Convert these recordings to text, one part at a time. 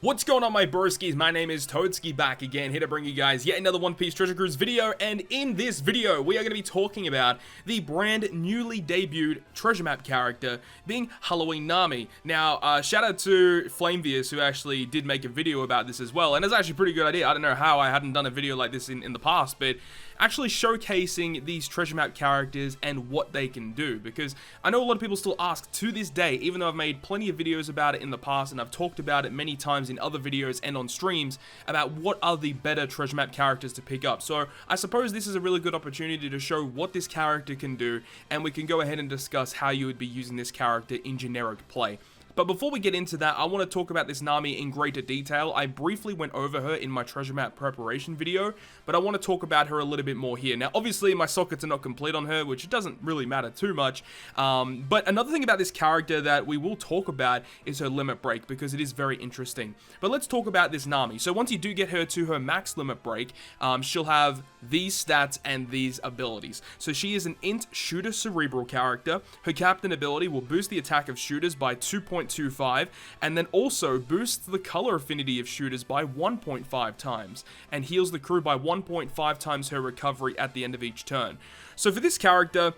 What's going on, my broskiis? My name is Toadskii, back again, here to bring you guys yet another One Piece Treasure Cruise video, and in this video, we are going to be talking about the brand newly debuted treasure map character being Halloween Nami. Now, shout out to Flamevius, who actually did make a video about this as well, and it's actually a pretty good idea. I don't know how I hadn't done a video like this in the past, but actually showcasing these treasure map characters and what they can do, because I know a lot of people still ask to this day, even though I've made plenty of videos about it in the past and I've talked about it many times in other videos and on streams about what are the better treasure map characters to pick up. So I suppose this is a really good opportunity to show what this character can do, and we can go ahead and discuss how you would be using this character in generic play. But before we get into that, I want to talk about this Nami in greater detail. I briefly went over her in my treasure map preparation video, but I want to talk about her a little bit more here. Now, obviously, my sockets are not complete on her, which doesn't really matter too much. But another thing about this character that we will talk about is her limit break, because it is very interesting. But let's talk about this Nami. So once you do get her to her max limit break, she'll have these stats and these abilities. So she is an int shooter cerebral character. Her captain ability will boost the attack of shooters by 2.25, and then also boosts the color affinity of shooters by 1.5 times, and heals the crew by 1.5 times her recovery at the end of each turn. So for this character,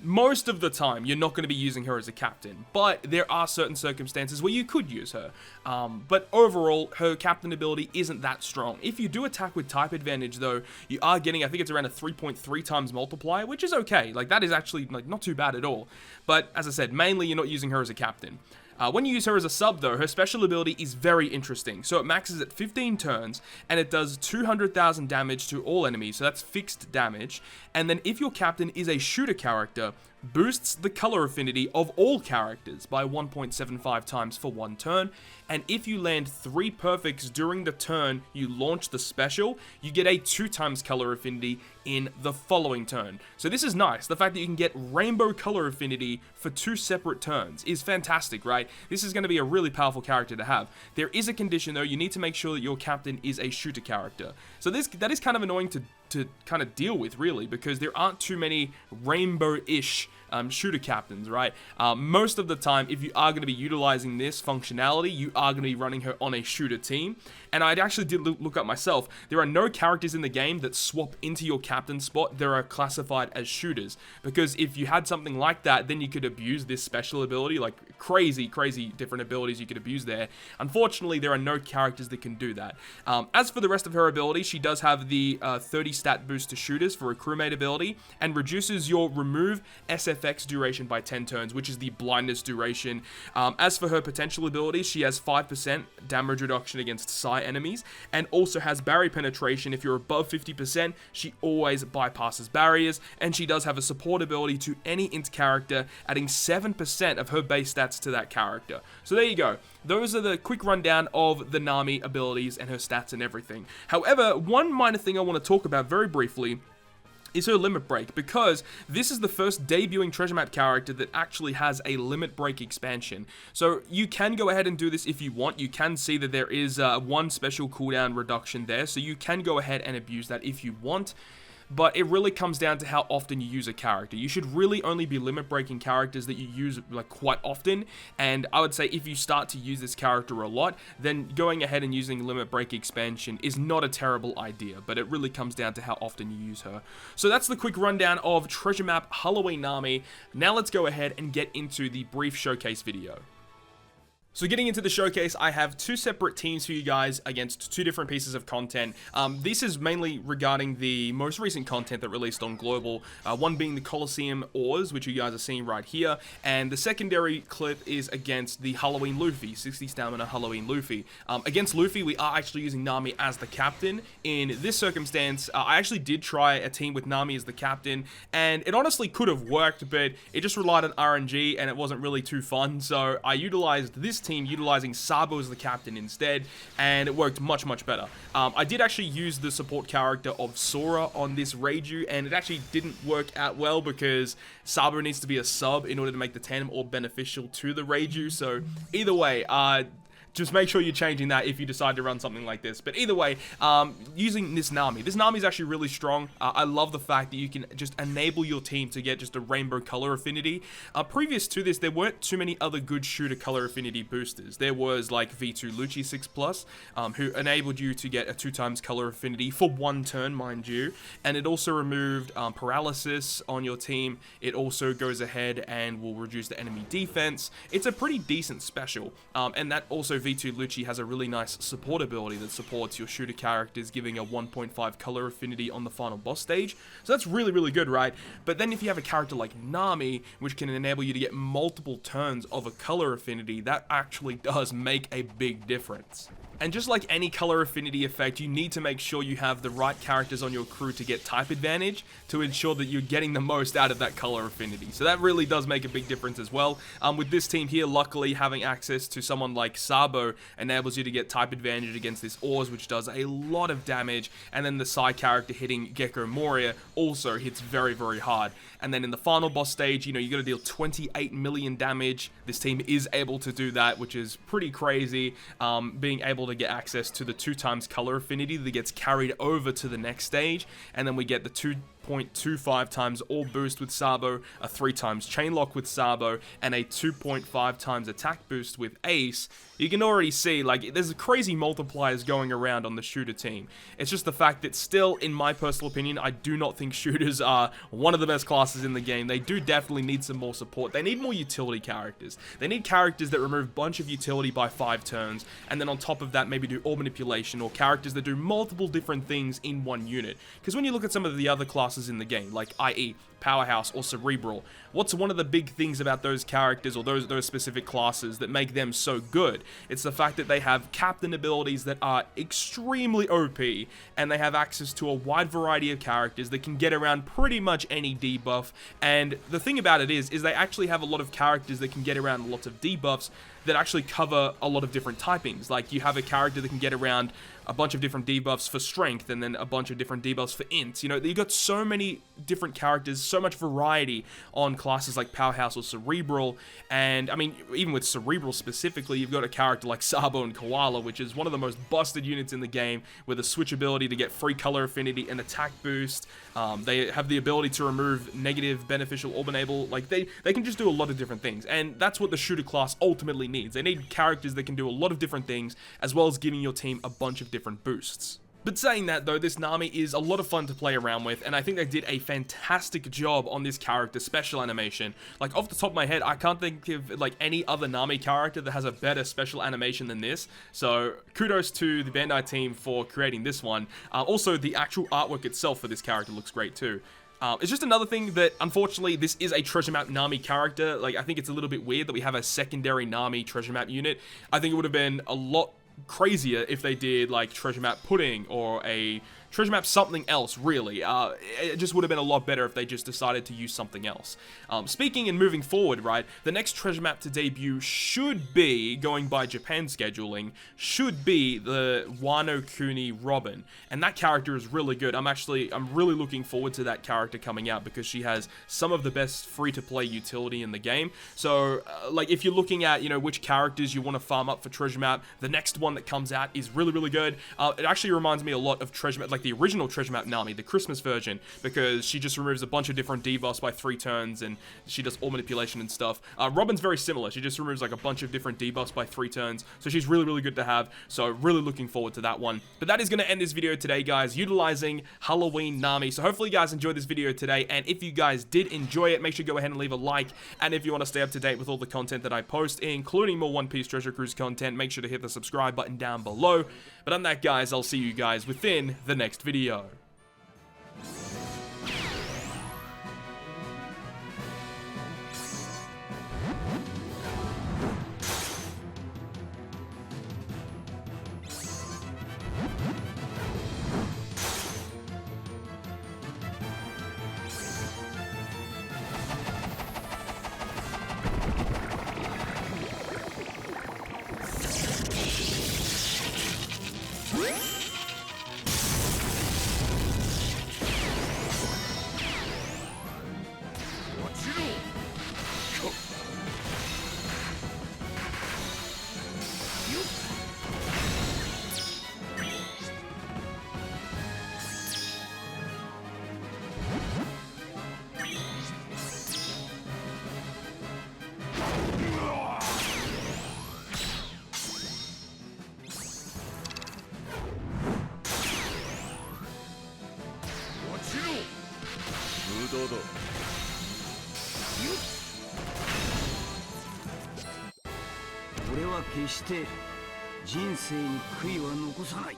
most of the time, you're not going to be using her as a captain, but there are certain circumstances where you could use her. But overall, her captain ability isn't that strong. If you do attack with type advantage, though, you are getting, I think it's around a 3.3 times multiplier, which is okay. Like, that is actually, like, not too bad at all. But, as I said, mainly you're not using her as a captain. When you use her as a sub, though, her special ability is very interesting. So it maxes at 15 turns, and it does 200,000 damage to all enemies, so that's fixed damage. And then if your captain is a shooter character, boosts the color affinity of all characters by 1.75 times for one turn, and if you land 3 perfects during the turn you launch the special, you get a 2 times color affinity in the following turn. So this is nice. The fact that you can get rainbow color affinity for 2 separate turns is fantastic, right? This is going to be a really powerful character to have. There is a condition, though. You need to make sure that your captain is a shooter character. So that is kind of annoying to kind of deal with, really, because there aren't too many rainbow-ish shooter captains, right? Most of the time, if you are going to be utilizing this functionality, you are going to be running her on a shooter team. And I actually did look up myself. There are no characters in the game that swap into your captain spot that are classified as shooters, because if you had something like that, then you could abuse this special ability, like crazy different abilities you could abuse there. Unfortunately, there are no characters that can do that. As for the rest of her ability, she does have the 30 stat boost to shooters for a crewmate ability, and reduces your remove SFX duration by 10 turns, which is the blindness duration. As for her potential abilities, she has 5% damage reduction against psi enemies, and also has barrier penetration. If you're above 50%, she always bypasses barriers, and she does have a support ability to any int character, adding 7% of her base stats to that character. So there you go. Those are the quick rundown of the Nami abilities and her stats and everything. However, one minor thing I want to talk about very briefly is her limit break, because this is the first debuting treasure map character that actually has a limit break expansion. So you can go ahead and do this if you want. You can see that there is one special cooldown reduction there, so you can go ahead and abuse that if you want. But it really comes down to how often you use a character. You should really only be limit breaking characters that you use like quite often, and I would say if you start to use this character a lot, then going ahead and using limit break expansion is not a terrible idea, but it really comes down to how often you use her. So that's the quick rundown of treasure map Halloween Nami. Now let's go ahead and get into the brief showcase video. So getting into the showcase, I have 2 separate teams for you guys against 2 different pieces of content. This is mainly regarding the most recent content that released on Global, one being the Colosseum Ores, which you guys are seeing right here, and the secondary clip is against the Halloween Luffy, 60 stamina Halloween Luffy. Against Luffy, we are actually using Nami as the captain. In this circumstance, I actually did try a team with Nami as the captain, and it honestly could have worked, but it just relied on RNG, and it wasn't really too fun, so I utilized this team utilizing Sabo as the captain instead, and it worked much better. I did actually use the support character of Sora on this Reiju, and it actually didn't work out well because Sabo needs to be a sub in order to make the tandem orb beneficial to the Reiju. So either way, just make sure you're changing that if you decide to run something like this. But either way, using this Nami is actually really strong. I love the fact that you can just enable your team to get just a rainbow color affinity. Previous to this, there weren't too many other good shooter color affinity boosters. There was like V2 Lucci 6+, who enabled you to get a 2x color affinity for 1 turn, mind you. And it also removed paralysis on your team. It also goes ahead and will reduce the enemy defense. It's a pretty decent special. And that also V2 Lucci has a really nice support ability that supports your shooter characters, giving a 1.5 color affinity on the final boss stage. So that's really, really good, right? But then if you have a character like Nami, which can enable you to get multiple turns of a color affinity, that actually does make a big difference. And just like any color affinity effect, you need to make sure you have the right characters on your crew to get type advantage to ensure that you're getting the most out of that color affinity. So that really does make a big difference as well. With this team here, luckily having access to someone like Sabo enables you to get type advantage against this Ors, which does a lot of damage. And then the side character hitting Gecko Moria also hits very, very hard. And then in the final boss stage, you know, you got to deal 28 million damage. This team is able to do that, which is pretty crazy. Being able to get access to the 2x color affinity that gets carried over to the next stage, and then we get the 2.25 times all boost with Sabo, a 3x chain lock with Sabo, and a 2.5 times attack boost with Ace. You can already see, like, there's crazy multipliers going around on the shooter team. It's just the fact that still, in my personal opinion, I do not think shooters are one of the best classes in the game. They do definitely need some more support. They need more utility characters. They need characters that remove a bunch of utility by 5 turns, and then on top of that, maybe do orb manipulation, or characters that do multiple different things in one unit. Because when you look at some of the other classes in the game, like IE, Powerhouse, or Cerebral, what's one of the big things about those characters or those specific classes that make them so good? It's the fact that they have captain abilities that are extremely OP, and they have access to a wide variety of characters that can get around pretty much any debuff. And the thing about it is they actually have a lot of characters that can get around lots of debuffs that actually cover a lot of different typings. Like, you have a character that can get around a bunch of different debuffs for strength, and then a bunch of different debuffs for int. You know, you've got so many different characters, so much variety on classes like Powerhouse or Cerebral. And I mean, even with Cerebral specifically, you've got a character like Sabo and Coalla, which is one of the most busted units in the game, with a switch ability to get free color affinity and attack boost. They have the ability to remove negative beneficial orb enable. Like, they can just do a lot of different things, and that's what the shooter class ultimately needs. They need characters that can do a lot of different things, as well as giving your team a bunch of different boosts. But saying that though, this Nami is a lot of fun to play around with, and I think they did a fantastic job on this character special animation. Like, off the top of my head, I can't think of like any other Nami character that has a better special animation than this. So kudos to the Bandai team for creating this one. Also, the actual artwork itself for this character looks great too. It's just another thing that, unfortunately, this is a treasure map Nami character. Like, I think it's a little bit weird that we have a secondary Nami treasure map unit. I think it would have been a lot crazier if they did like treasure map pudding or a treasure map something else, really. It just would have been a lot better if they just decided to use something else. Speaking and moving forward, right, the next treasure map to debut should be, going by Japan scheduling, should be the Wano Kuni Robin. And that character is really good. I'm really looking forward to that character coming out, because she has some of the best free-to-play utility in the game. So, like, if you're looking at, you know, which characters you want to farm up for treasure map, the next one that comes out is really, really good. It actually reminds me a lot of treasure map, like the original treasure map Nami, the Christmas version, because she just removes a bunch of different debuffs by 3 turns, and she does all manipulation and stuff. Robin's very similar. She just removes like a bunch of different debuffs by 3 turns, so she's really, really good to have. So really looking forward to that one. But that is going to end this video today, guys, utilizing Halloween Nami. So hopefully you guys enjoyed this video today, and if you guys did enjoy it, make sure you go ahead and leave a like. And if you want to stay up to date with all the content that I post, including more One Piece Treasure Cruise content, make sure to hit the subscribe button down below. But on that, guys, I'll see you guys within the next video. 無駄だ。俺は決して人生に悔いは残さない。